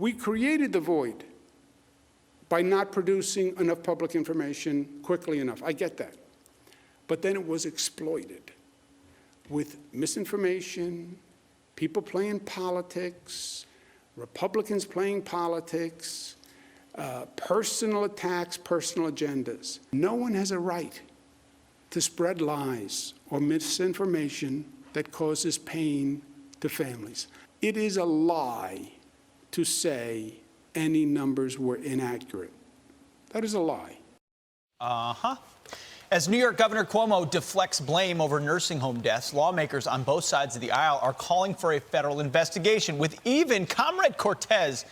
We created the void by not producing enough public information quickly enough. I get that. But then it was exploited with misinformation, people playing politics, Republicans playing politics, personal attacks, personal agendas. No one has a right to spread lies or misinformation that causes pain to families. It is a lie to say any numbers were inaccurate. That is a lie. As New York Governor Cuomo deflects blame over nursing home deaths, lawmakers on both sides of the aisle are calling for a federal investigation, with even Comrade Cortez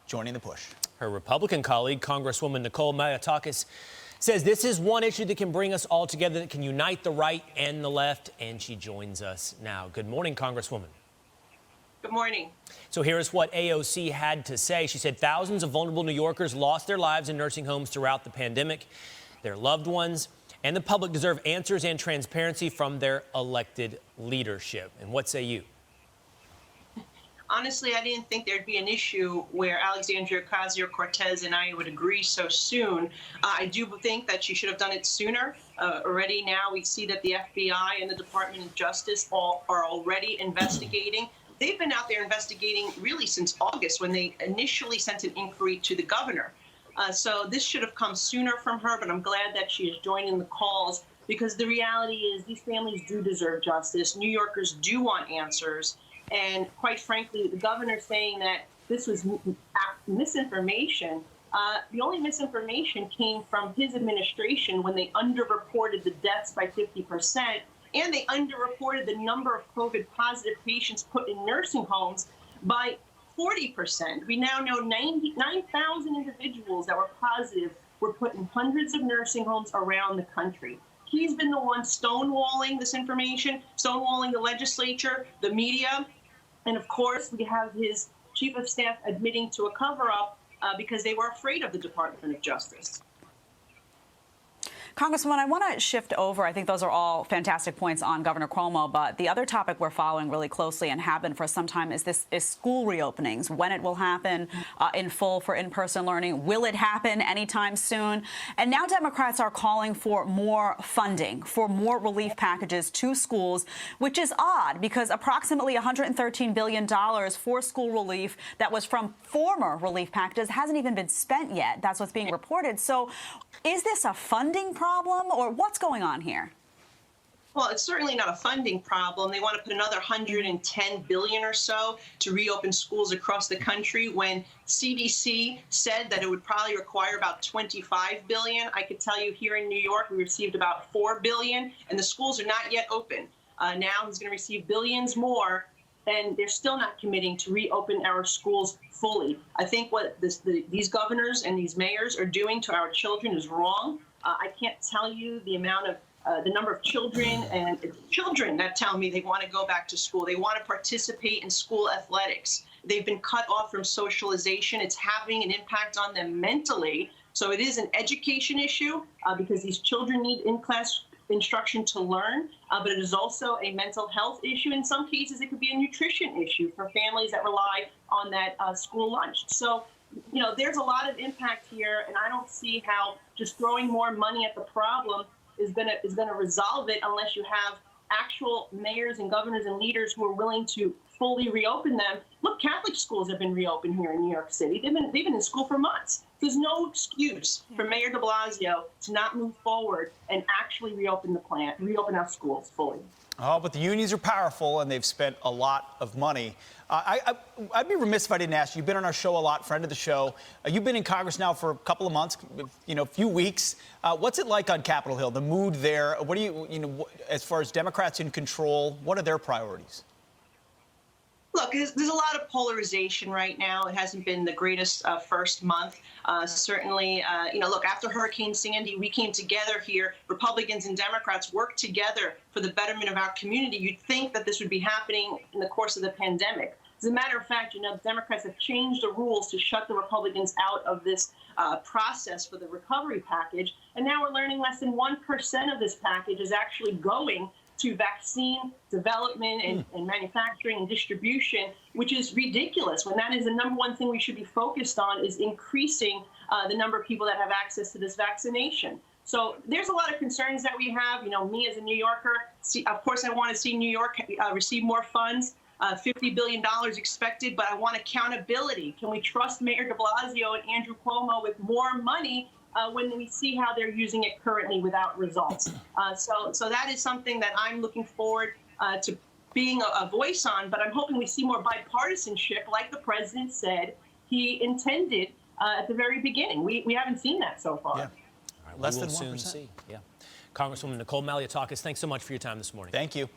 joining the push. Her Republican colleague, Congresswoman Nicole Mayotakis, says this is one issue that can bring us all together, that can unite the right and the left, and she joins us now. Good morning, Congresswoman. Good morning. So here is what AOC had to say. She said thousands of vulnerable New Yorkers lost their lives in nursing homes throughout the pandemic. Their loved ones and the public deserve answers and transparency from their elected leadership. And what say you? Honestly, I didn't think there'd be an issue where Alexandria Ocasio-Cortez and I would agree so soon. I do think that she should have done it sooner. Already now we see that the FBI and the Department of Justice are already investigating. They've been out there investigating really since August, when they initially sent an inquiry to the governor. So this should have come sooner from her, but I'm glad that she is joining the calls, because the reality is these families do deserve justice. New Yorkers do want answers. And quite frankly, the governor saying that this was misinformation, the only misinformation came from his administration when they underreported the deaths by 50%, and they underreported the number of COVID-positive patients put in nursing homes by 40%. We now know 9,000 individuals that were positive were put in hundreds of nursing homes around the country. He's been the one stonewalling this information, stonewalling the legislature, the media, and of course, we have his chief of staff admitting to a cover-up because they were afraid of the Department of Justice. Congresswoman, I want to shift over. I think those are all fantastic points on Governor Cuomo, but the other topic we're following really closely and have been for some time is school reopenings, when it will happen in full for in-person learning. Will it happen anytime soon? And now Democrats are calling for more funding, for more relief packages to schools, which is odd because approximately $113 billion for school relief that was from former relief packages hasn't even been spent yet. That's what's being reported. So is this a funding problem, or what's going on here? Well, it's certainly not a funding problem. They want to put another $110 billion or so to reopen schools across the country, when CDC said that it would probably require about $25 billion. I could tell you here in New York, we received about $4 billion, and the schools are not yet open. Now he's going to receive billions more, and they're still not committing to reopen our schools fully. I think what these governors and these mayors are doing to our children is wrong. I can't tell you the amount of the number of children that tell me they want to go back to school. They want to participate in school athletics. They've been cut off from socialization. It's having an impact on them mentally. So it is an education issue because these children need in-class instruction to learn, but it is also a mental health issue. In some cases, it could be a nutrition issue for families that rely on that school lunch. So, you know, there's a lot of impact here, and I don't see how just throwing more money at the problem is gonna resolve it unless you have actual mayors and governors and leaders who are willing to fully reopen them. Look, Catholic schools have been reopened here in New York City. They've been in school for months. There's no excuse for Mayor de Blasio to not move forward and actually reopen our schools fully. Oh, but the unions are powerful, and they've spent a lot of money. I'd be remiss if I didn't ask you. You've been on our show a lot, friend of the show. You've been in Congress now for a couple of months, a few weeks. What's it like on Capitol Hill, the mood there? What do you as far as Democrats in control, what are their priorities? Look, there's a lot of polarization right now. It hasn't been the greatest first month. Certainly, look, after Hurricane Sandy, we came together here. Republicans and Democrats worked together for the betterment of our community. You'd think that this would be happening in the course of the pandemic. As a matter of fact, Democrats have changed the rules to shut the Republicans out of this process for the recovery package. And now we're learning less than 1% of this package is actually going to vaccine development and manufacturing and distribution, which is ridiculous when that is the number one thing we should be focused on, is increasing the number of people that have access to this vaccination. So there's a lot of concerns that we have. You know, me as a New Yorker, of course, I want to see New York receive more funds, $50 billion expected, but I want accountability. Can we trust Mayor de Blasio and Andrew Cuomo with more money when we see how they're using it currently without results? So that is something that I'm looking forward to being a voice on, but I'm hoping we see more bipartisanship, like the president said he intended at the very beginning. We haven't seen that so far. Yeah. All right, Less we will than soon 1%. see. Yeah. Congresswoman Nicole Maliotakis, thanks so much for your time this morning. Thank you.